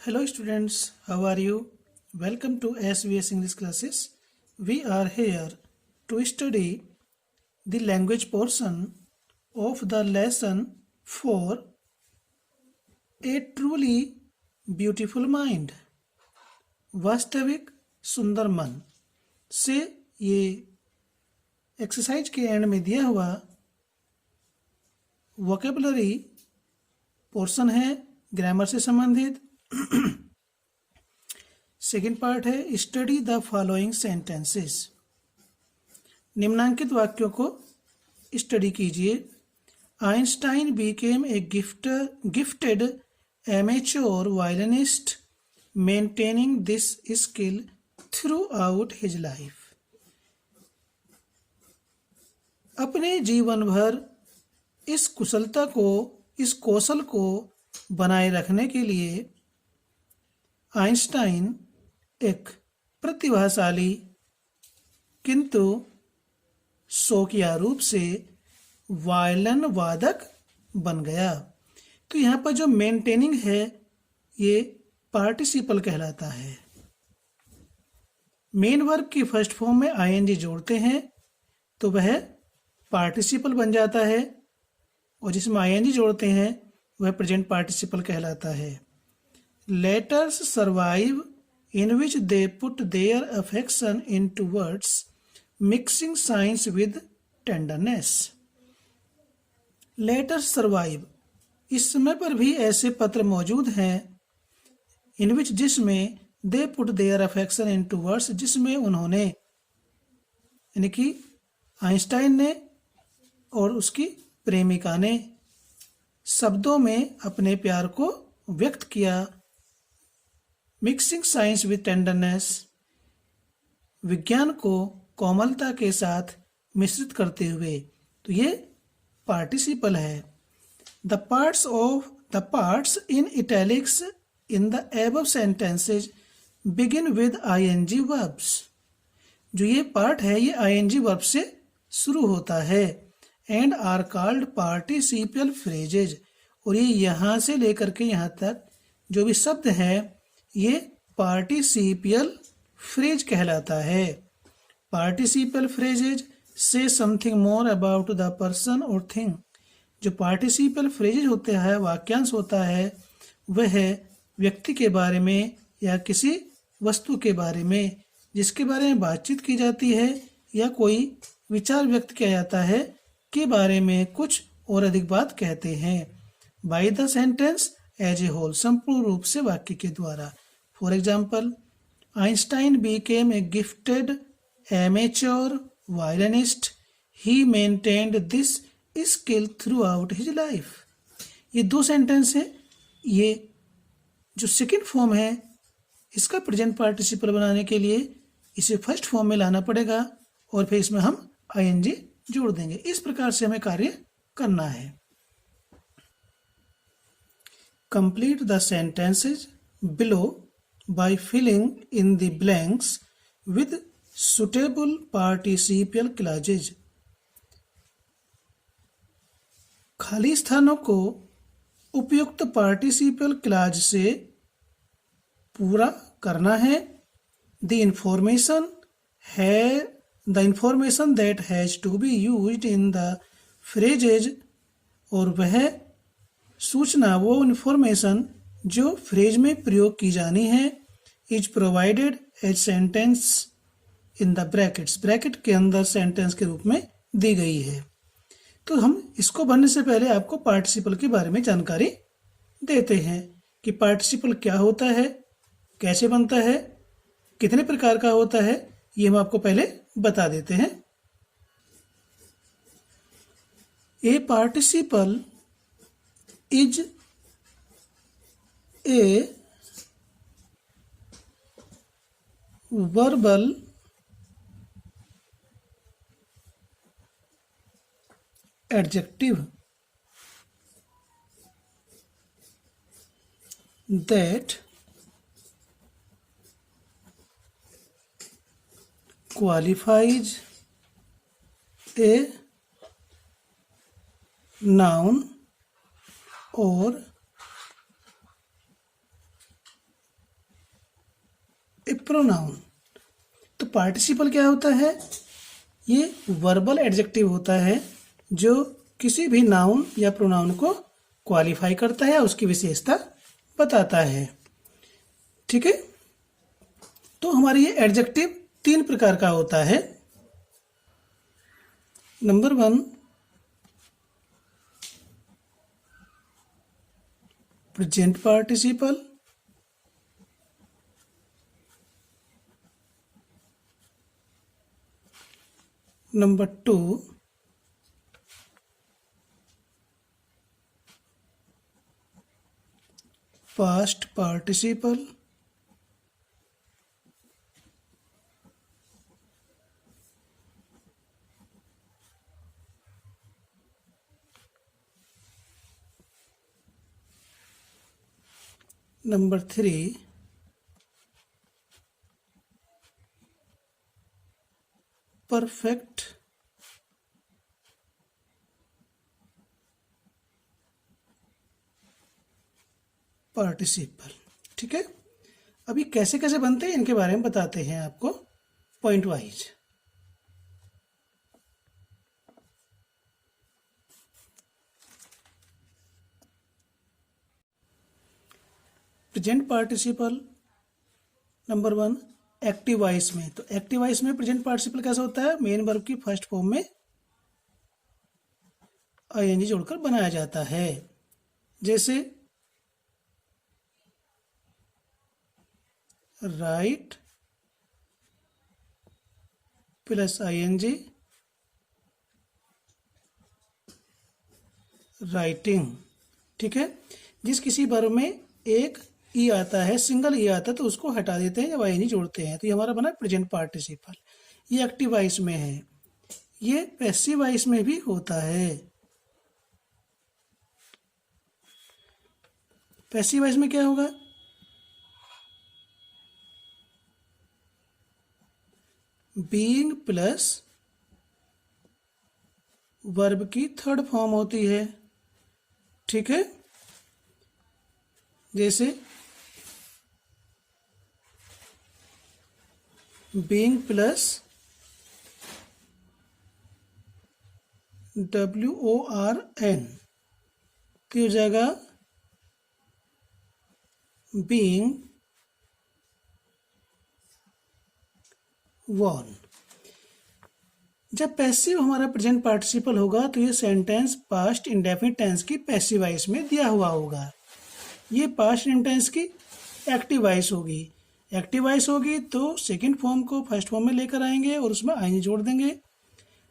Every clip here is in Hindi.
Hello students, how are you? Welcome to SVS English classes. We are here to study the language portion of the lesson for a truly beautiful mind. वास्तविक सुंदर मन से ये एक्सरसाइज के एंड में दिया हुआ वोकेबलरी पोर्शन है ग्रामर से संबंधित। सेकेंड पार्ट है स्टडी द फॉलोइंग सेंटेंसेस। निम्नांकित वाक्यों को स्टडी कीजिए। Einstein became a gifted amateur violinist maintaining this skill throughout his life. अपने जीवन भर इस कौशल को बनाए रखने के लिए आइंस्टाइन एक प्रतिभाशाली किंतु शौकिया रूप से वायलिन वादक बन गया। तो यहाँ पर जो मेंटेनिंग है ये पार्टिसिपल कहलाता है। मेन वर्ब की फर्स्ट फॉर्म में आईएनजी जोड़ते हैं तो वह पार्टिसिपल बन जाता है, और जिसमें आईएनजी जोड़ते हैं वह प्रेजेंट पार्टिसिपल कहलाता है। Letters survive in which they put their affection into words mixing science with tenderness. Letters survive, इस समय पर भी ऐसे पत्र मौजूद हैं इन विच जिसमें they put their affection into words, जिसमें उन्होंने यानी कि आइंस्टाइन ने और उसकी प्रेमिका ने शब्दों में अपने प्यार को व्यक्त किया। मिक्सिंग साइंस विद टेंडरनेस, विज्ञान को कोमलता के साथ मिश्रित करते हुए, तो ये पार्टिसिपल है। The parts in italics in the above sentences begin with ING verbs. जो ये पार्ट है ये आईएनजी वर्ब से शुरू होता है। एंड आर कॉल्ड पार्टिसिपियल फ्रेजेज, और ये यहाँ से लेकर के यहाँ तक जो भी शब्द है ये पार्टिसिपियल फ्रेज कहलाता है। पार्टिसिपियल फ्रेजेज से something more about the person और थिंग। जो पार्टिसिपियल फ्रेजेज होते हैं, वाक्यांश होता है, वह व्यक्ति के बारे में या किसी वस्तु के बारे में जिसके बारे में बातचीत की जाती है या कोई विचार व्यक्त किया जाता है के बारे में कुछ और अधिक बात कहते हैं। By the sentence as a whole, संपूर्ण रूप से वाक्य के द्वारा। For example, Einstein became a gifted amateur violinist, he maintained this skill throughout his life. ये दो सेंटेंस है। ये जो सेकेंड फॉर्म है इसका प्रेजेंट पार्टिसिपल बनाने के लिए इसे फर्स्ट फॉर्म में लाना पड़ेगा और फिर इसमें हम आईएनजी जोड़ देंगे। इस प्रकार से हमें कार्य करना है। Complete the sentences below by filling in the blanks with suitable participial clauses. खाली स्थानों को उपयुक्त पार्टिसिपियल क्लॉज से पूरा करना है। The information that has to be used in the phrases, और वह सूचना, वो इंफॉर्मेशन जो फ्रेज में प्रयोग की जानी है, is provided as sentence in the brackets, bracket के अंदर सेंटेंस के रूप में दी गई है। तो हम इसको भरने से पहले आपको पार्टिसिपल के बारे में जानकारी देते हैं कि पार्टिसिपल क्या होता है, कैसे बनता है, कितने प्रकार का होता है, ये हम आपको पहले बता देते हैं। A participle is a verbal adjective that qualifies a noun or pronoun. तो पार्टिसिपल क्या होता है? ये वर्बल एडजेक्टिव होता है जो किसी भी नाउन या प्रोनाउन को क्वालिफाई करता है, उसकी विशेषता बताता है। ठीक है, तो हमारे ये एडजेक्टिव 3 प्रकार का होता है। Number 1, present participle. Number 2, past participle. Number 3, perfect participle. ठीक है, अभी कैसे कैसे बनते हैं इनके बारे में बताते हैं आपको point wise. Present participle number 1, active voice में। तो एक्टिव वॉइस में प्रेजेंट पार्टिसिपल कैसा होता है? मेन वर्ब की फर्स्ट फॉर्म में आईएनजी जोड़कर बनाया जाता है। जैसे राइट प्लस आईएनजी, राइटिंग। ठीक है, जिस किसी वर्ब में एक ई आता है, सिंगल ई आता है, तो उसको हटा देते हैं जब आईएनजी जोड़ते हैं, तो ये हमारा बना प्रेजेंट पार्टिसिपल। ये एक्टिव वॉइस में है। ये पैसिव वॉइस में भी होता है। पैसिव वॉइस में क्या होगा? बीइंग प्लस वर्ब की थर्ड फॉर्म होती है। ठीक है, जैसे बीइंग प्लस WORN की हो जाएगा बीइंग वॉर्न। जब पैसिव हमारा प्रेजेंट पार्टिसिपल होगा तो ये सेंटेंस पास्ट इंडेफिनिट टेंस की पैसिव वॉइस में दिया हुआ होगा। ये पास्ट इंटेंस की एक्टिव वॉइस होगी। एक्टिव वॉइस होगी तो सेकंड फॉर्म को फर्स्ट फॉर्म में लेकर आएंगे और उसमें आईएनजी जोड़ देंगे।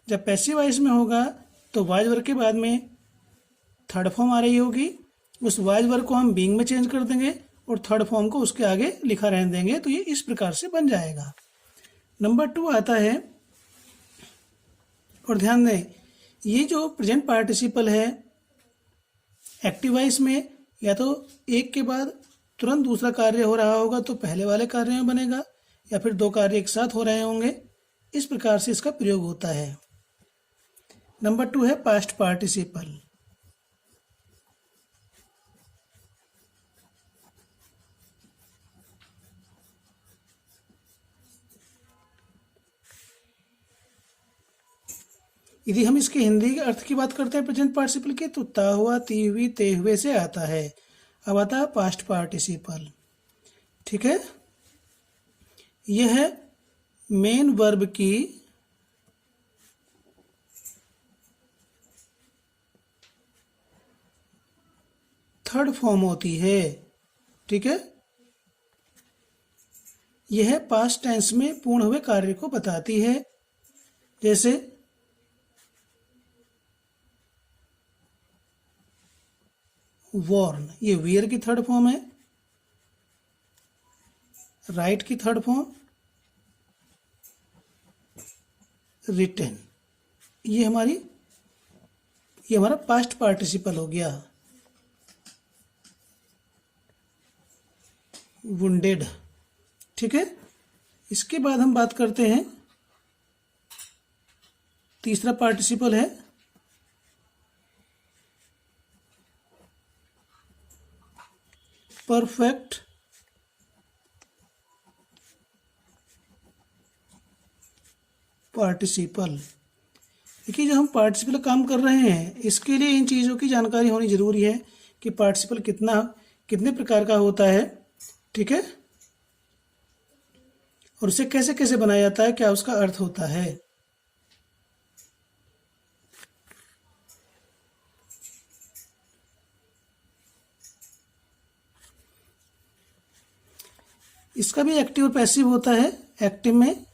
जब पैसिव वॉइस में होगा तो वॉइस वर्ब के बाद में थर्ड फॉर्म आ रही होगी, उस वॉइस वर्ब को हम बीइंग में चेंज कर देंगे और थर्ड फॉर्म को उसके आगे लिखा रहने देंगे, तो ये इस प्रकार से बन जाएगा। नंबर 2 आता है, और ध्यान दें ये जो प्रेजेंट पार्टिसिपल है एक्टिव वॉइस में, या तो एक के बाद तुरंत दूसरा कार्य हो रहा होगा तो पहले वाले कार्य में बनेगा, या फिर 2 कार्य एक साथ हो रहे होंगे। इस प्रकार से इसका प्रयोग होता है। नंबर 2 है पास्ट पार्टिसिपल। यदि हम इसके हिंदी के अर्थ की बात करते हैं प्रेजेंट पार्टिसिपल की, तो ता हुआ, ती हुई, ते हुए से आता है। अब आता है पास्ट पार्टिसिपल। ठीक है, यह है मेन वर्ब की थर्ड फॉर्म होती है। ठीक है, यह पास्ट टेंस में पूर्ण हुए कार्य को बताती है। जैसे वॉर्न, ये वियर की थर्ड फॉर्म है। राइट की थर्ड फॉर्म रिटन। ये हमारा पास्ट पार्टिसिपल हो गया। वुंडेड। ठीक है, इसके बाद हम बात करते हैं तीसरा पार्टिसिपल है परफेक्ट पार्टिसिपल। देखिए, जो हम पार्टिसिपल काम कर रहे हैं इसके लिए इन चीज़ों की जानकारी होनी ज़रूरी है कि पार्टिसिपल कितने प्रकार का होता है, ठीक है, और उसे कैसे कैसे बनाया जाता है, क्या उसका अर्थ होता है। इसका भी एक्टिव और पैसिव होता है। एक्टिव में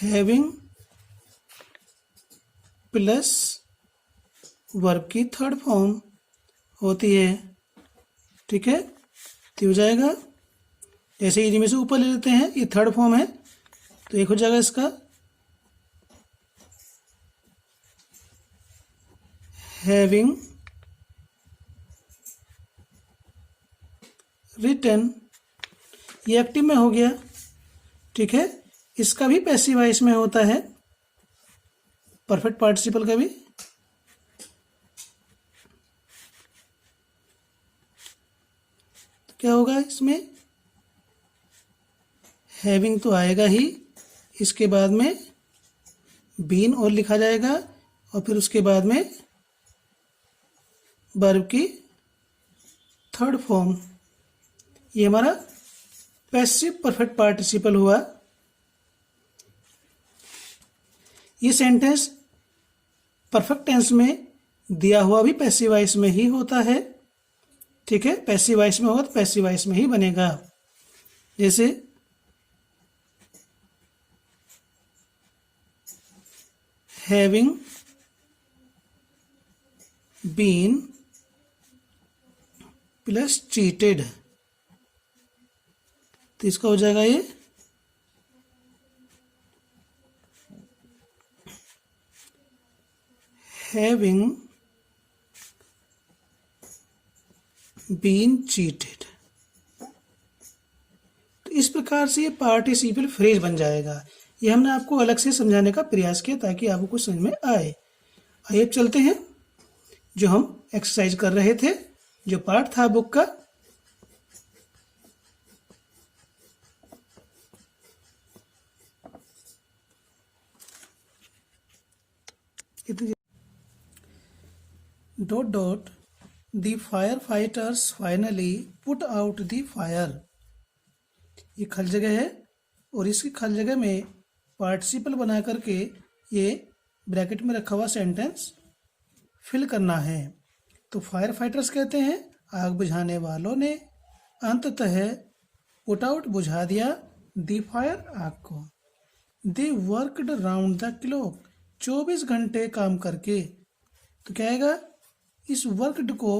हैविंग प्लस वर्ब की थर्ड फॉर्म होती है, ठीक है। तो हो जाएगा, जैसे इन्हीं में से ऊपर ले लेते हैं, ये थर्ड फॉर्म है तो एक हो जाएगा इसका हैविंग रिटन, ये एक्टिव में हो गया, ठीक है। इसका भी पैसिव वॉइस में होता है, परफेक्ट पार्टिसिपल का भी। तो क्या होगा इसमें, हैविंग तो आएगा ही, इसके बाद में बीन और लिखा जाएगा और फिर उसके बाद में वर्ब की थर्ड फॉर्म। ये हमारा पैसिव परफेक्ट पार्टिसिपल हुआ। ये सेंटेंस परफेक्ट टेंस में दिया हुआ भी पैसिव वॉइस में ही होता है, ठीक है। पैसिव वॉइस में होगा तो पैसिव वॉइस में ही बनेगा। जैसे हैविंग बीन प्लस चीटेड, तो इसका हो जाएगा ये हैविंग बीन चीटेड। तो इस प्रकार से ये पार्टिसिपल फ्रेज बन जाएगा। ये हमने आपको अलग से समझाने का प्रयास किया ताकि आपको कुछ समझ में आए। आइए अब चलते हैं जो हम एक्सरसाइज कर रहे थे, जो पार्ट था बुक का। Dot dot the fire fighters finally put out the fire. ये खल जगह है और इसकी खल जगह में पार्टिसिपल बना करके ये ब्रैकेट में रखा हुआ सेंटेंस फिल करना है। तो फायर फाइटर्स कहते हैं आग बुझाने वालों ने अंततः पुट आउट बुझा दिया द फायर, आग को। They worked round the clock, 24 घंटे काम करके। तो क्या आएगा, इस वर्कड को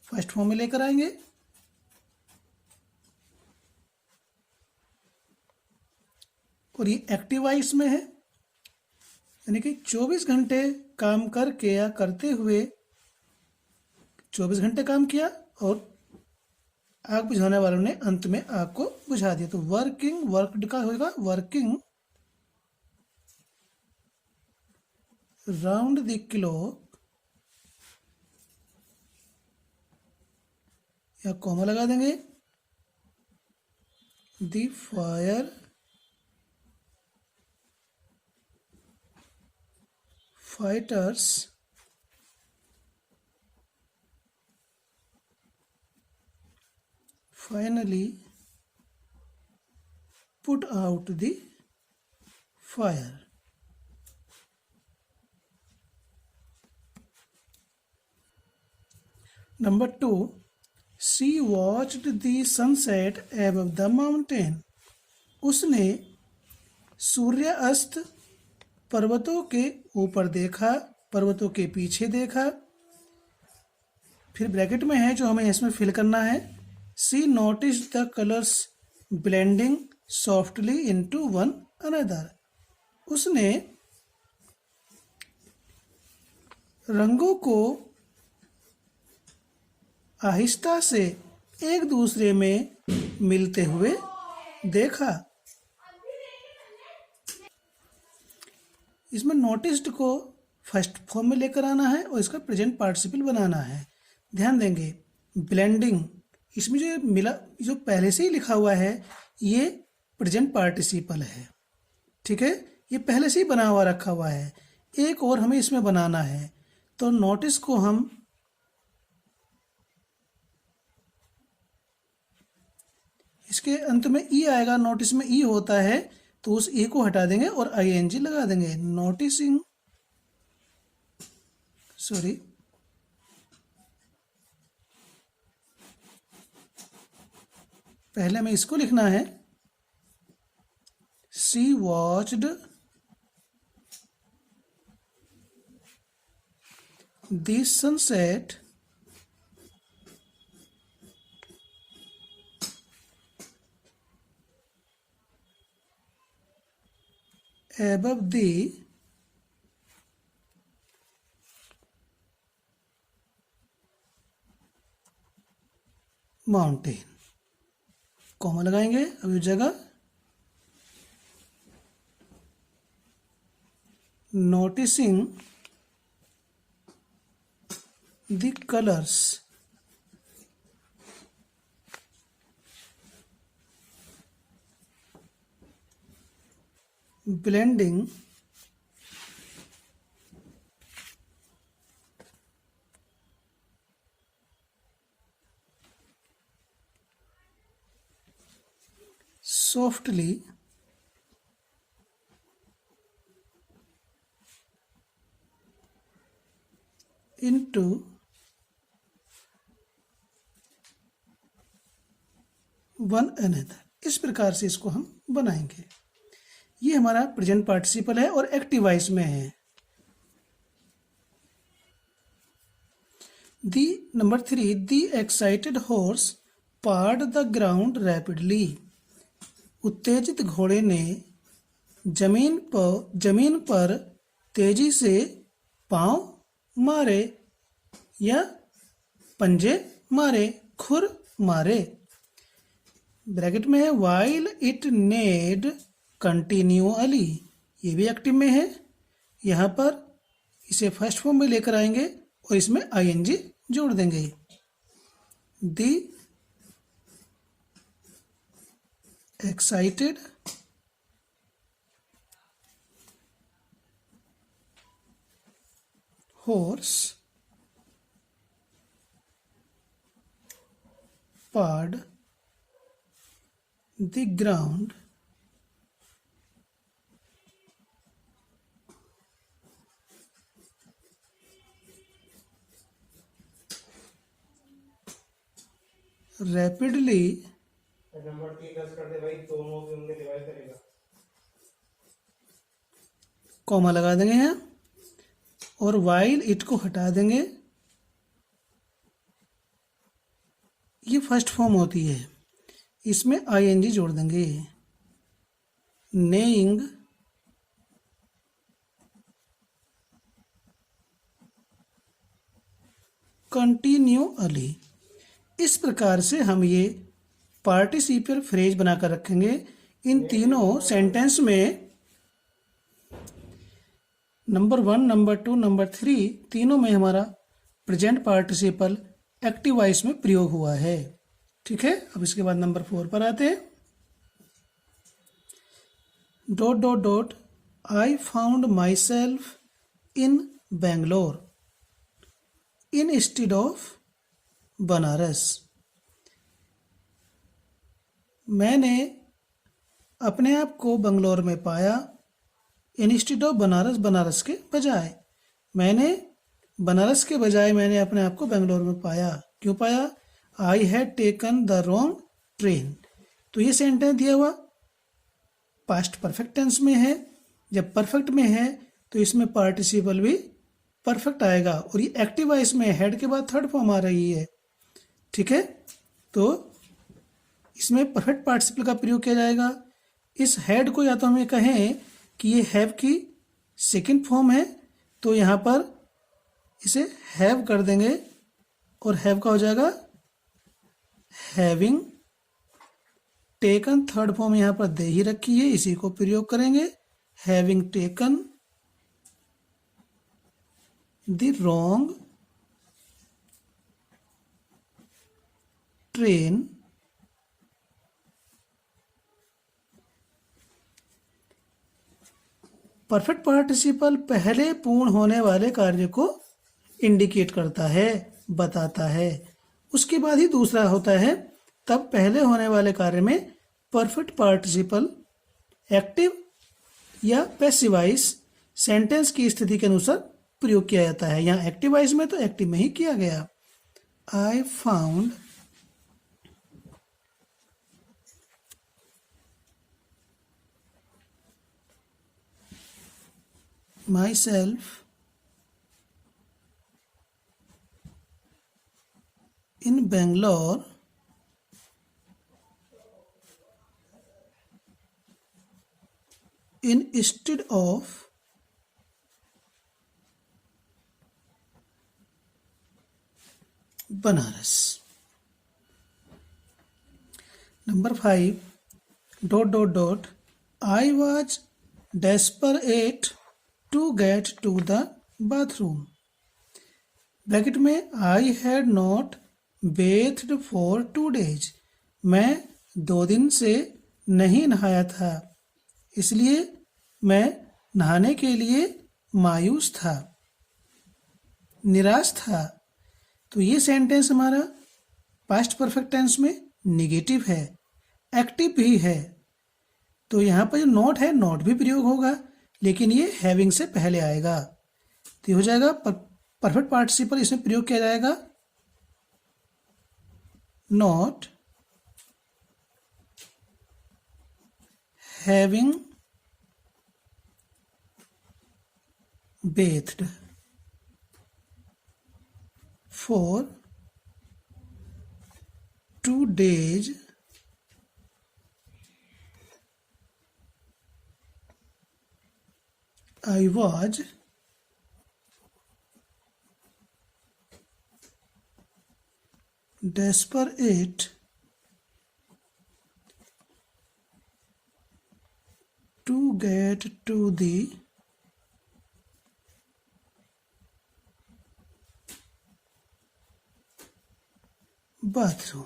फर्स्ट फॉर्म में लेकर आएंगे, और ये एक्टिव वॉइस में है, यानी कि 24 घंटे काम करके या करते हुए 24 घंटे काम किया और आग बुझाने वालों ने अंत में आग को बुझा दिया। तो वर्किंग, वर्कड का होगा वर्किंग राउंड द क्लॉक, या कॉमा लगा देंगे, the fire fighters finally put out the fire. Number 2, she watched the sunset above the mountain. उसने सूर्यास्त पर्वतों के ऊपर देखा, पर्वतों के पीछे देखा। फिर ब्रैकेट में है जो हमें इसमें फिल करना है। She noticed the colors blending softly into one another. उसने रंगों को आहिस्ता से एक दूसरे में मिलते हुए देखा। इसमें नोटिस्ड को फर्स्ट फॉर्म में लेकर आना है और इसका प्रेजेंट पार्टिसिपल बनाना है। ध्यान देंगे ब्लेंडिंग, इसमें जो मिला, जो पहले से ही लिखा हुआ है ये प्रेजेंट पार्टिसिपल है, ठीक है, ये पहले से ही बना हुआ रखा हुआ है। एक और हमें इसमें बनाना है, तो नोटिस को हम इसके अंत में ई आएगा, नोटिस में ई होता है तो उस ई को हटा देंगे और आईएनजी लगा देंगे। नोटिसिंग, सॉरी, पहले हमें इसको लिखना है, she watched the sunset above the mountain. Comma लगाएंगे अब इस जगह। Noticing the colours blending softly into one another. इस प्रकार से इसको हम बनाएंगे। ये हमारा प्रेजेंट पार्टिसिपल है और एक्टिव वॉइस में है। The number 3, the excited horse pawed the ground rapidly. उत्तेजित घोड़े ने जमीन पर तेजी से पांव मारे या पंजे मारे, खुर मारे। ब्रैकेट में है वाइल इट नेड कंटिन्यूअली, ये भी एक्टिव में है। यहाँ पर इसे फर्स्ट फॉर्म में लेकर आएंगे और इसमें आईएनजी जोड़ देंगे। The excited horse pawed the ground rapidly number 3 कर दे भाई, दोनों भी उनमें डिवाइड करेगा। कॉमा लगा देंगे यहाँ और वाइल इट को हटा देंगे। ये फर्स्ट फॉर्म होती है, इसमें आईएनजी जोड़ देंगे। नेइंग कंटिन्यूअली। इस प्रकार से हम ये पार्टिसिपल फ्रेज बनाकर रखेंगे। इन तीनों सेंटेंस में नंबर 1, नंबर 2, नंबर 3 तीनों में हमारा प्रेजेंट पार्टिसिपल एक्टिव वॉइस में प्रयोग हुआ है। ठीक है, अब इसके बाद नंबर 4 पर आते हैं। Dot dot dot I found my self in Bangalore instead of Banaras. मैंने अपने आप को बंगलोर में पाया इंस्टेड ऑफ बनारस, बनारस के बजाय। मैंने बनारस के बजाय मैंने अपने आप को बेंगलोर में पाया। क्यों पाया? I had taken the wrong train. तो ये सेंटेंस दिया हुआ पास्ट परफेक्ट टेंस में है। जब परफेक्ट में है तो इसमें पार्टिसिपल भी परफेक्ट आएगा और ये एक्टिव वॉइस में हेड के बाद थर्ड फॉर्म आ रही है। ठीक है, तो इसमें परफेक्ट पार्टिसिपल का प्रयोग किया जाएगा। इस हेड को या तो हमें कहें कि ये हैव की सेकंड फॉर्म है, तो यहाँ पर इसे हैव कर देंगे और हैव का हो जाएगा हैविंग। टेकन थर्ड फॉर्म यहाँ पर दे ही रखी है, इसी को प्रयोग करेंगे। Having taken the wrong train perfect participle पहले पूर्ण होने वाले कार्य को इंडिकेट करता है, बताता है। उसके बाद ही दूसरा होता है, तब पहले होने वाले कार्य में परफेक्ट पार्टिसिपल एक्टिव या पैसिवाइज सेंटेंस की स्थिति के अनुसार प्रयोग किया जाता है। यहाँ एक्टिवाइज में तो एक्टिव में ही किया गया। I found myself in Bangalore instead of Banaras. Number 5 ... I was desperate to get to the bathroom. Bracket में I had not bathed for 2 days. मैं 2 दिन से नहीं नहाया था, इसलिए मैं नहाने के लिए मायूस था, निराश था। तो ये सेंटेंस हमारा पास्ट परफेक्ट टेंस में निगेटिव है, एक्टिव भी है। तो यहाँ पर जो नॉट है, नॉट भी प्रयोग होगा, लेकिन ये हैविंग से पहले आएगा। तो हो जाएगा परफेक्ट पार्टिसिपल, इसमें प्रयोग किया जाएगा not having bathed for 2 days I was desperate to get to the bathroom.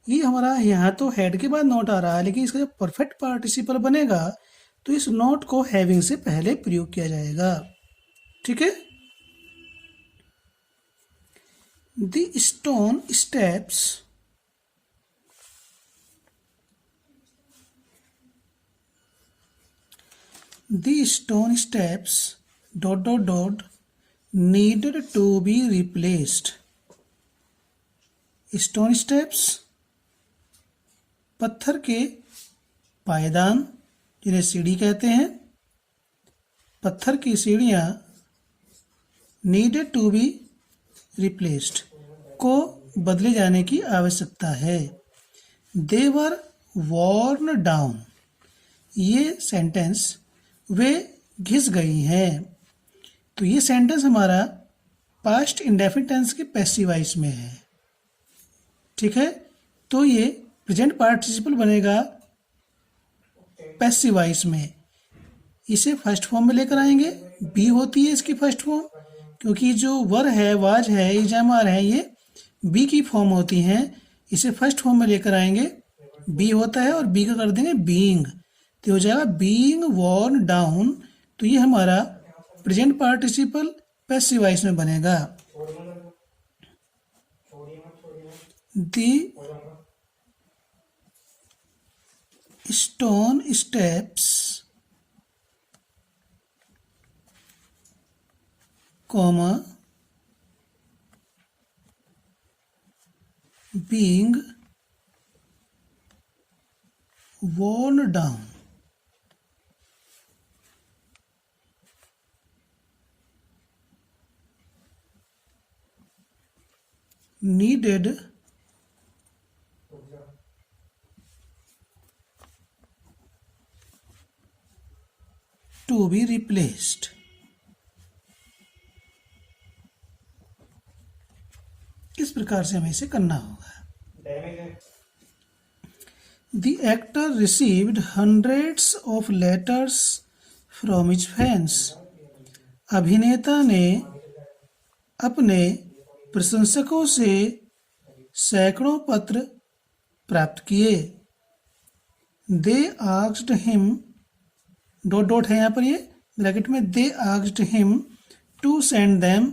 ये हमारा यहाँ तो हेड के बाद नॉट आ रहा है, लेकिन इसका जब परफेक्ट पार्टिसिपल बनेगा तो इस नॉट को हैविंग से पहले प्रयोग किया जाएगा। ठीक है। The stone steps needed to be replaced. Stone steps पत्थर के पायदान, जिन्हें सीढ़ी कहते हैं, पत्थर की सीढ़ियाँ नीडेड टू बी रिप्लेस्ड को बदले जाने की आवश्यकता है। दे वर वॉर्न डाउन, ये सेंटेंस वे घिस गई हैं। तो ये सेंटेंस हमारा पास्ट इंडेफिनिट टेंस के पैसिवाइज में है। ठीक है। तो ये प्रेजेंट पार्टिसिपल बनेगा पैसिवाइज में। इसे फर्स्ट फॉर्म में लेकर आएंगे, बी होती है इसकी फर्स्ट फॉर्म, क्योंकि जो वर है, वाज है, इजामार है, ये बी की फॉर्म होती हैं। इसे फर्स्ट फॉर्म में लेकर आएंगे, बी होता है और बी का कर देंगे बीइंग, तो हो जाएगा बीइंग वॉर्न डाउन। तो ये हमारा प्रेजेंट पार्टिसिपल पैसिवाइज में बनेगा। The stone steps, being worn down. Needed to be replaced. इस प्रकार से हमें इसे करना होगा। The actor received hundreds of letters from his fans. अभिनेता ने अपने प्रशंसकों से सैकड़ों पत्र प्राप्त किए। They asked him, dot dot है यहाँ पर, ये ब्रैकेट में, they asked him to send them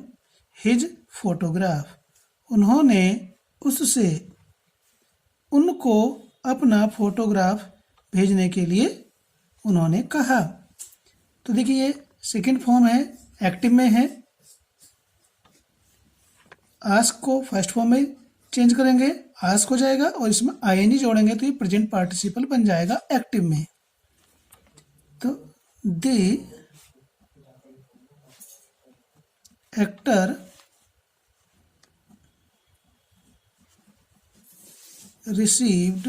his photograph. उन्होंने उससे उनको अपना फोटोग्राफ भेजने के लिए उन्होंने कहा। तो देखिए ये सेकंड फॉर्म है, एक्टिव में है। आस्क को फर्स्ट फॉर्म में चेंज करेंगे, आस्क हो जाएगा और इसमें आईएनजी जोड़ेंगे तो ये प्रेजेंट पार्टिसिपल बन जाएगा एक्टिव में। तो दे actor received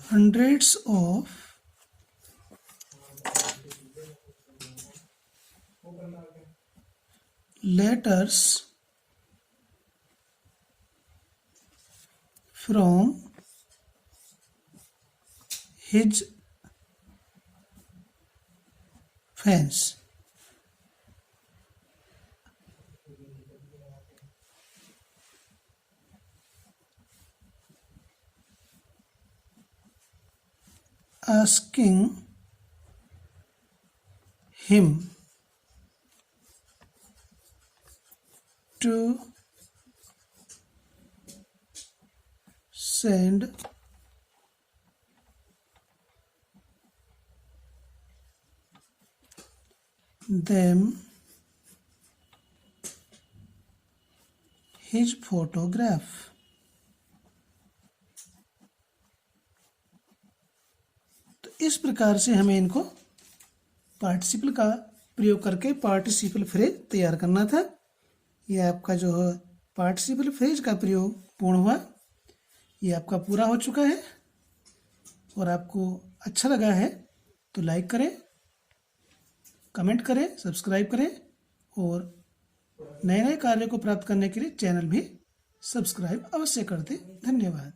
hundreds of letters from his fans. Asking him to send them his photograph. तो इस प्रकार से हमें इनको पार्टिसिपल का प्रयोग करके पार्टिसिपल फ्रेज तैयार करना था। ये आपका जो है पार्टिसिपल फ्रेज का प्रयोग पूर्ण हुआ, ये आपका पूरा हो चुका है। और आपको अच्छा लगा है तो लाइक करें, कमेंट करें, सब्सक्राइब करें और नए नए कार्यों को प्राप्त करने के लिए चैनल भी सब्सक्राइब अवश्य कर दें। धन्यवाद।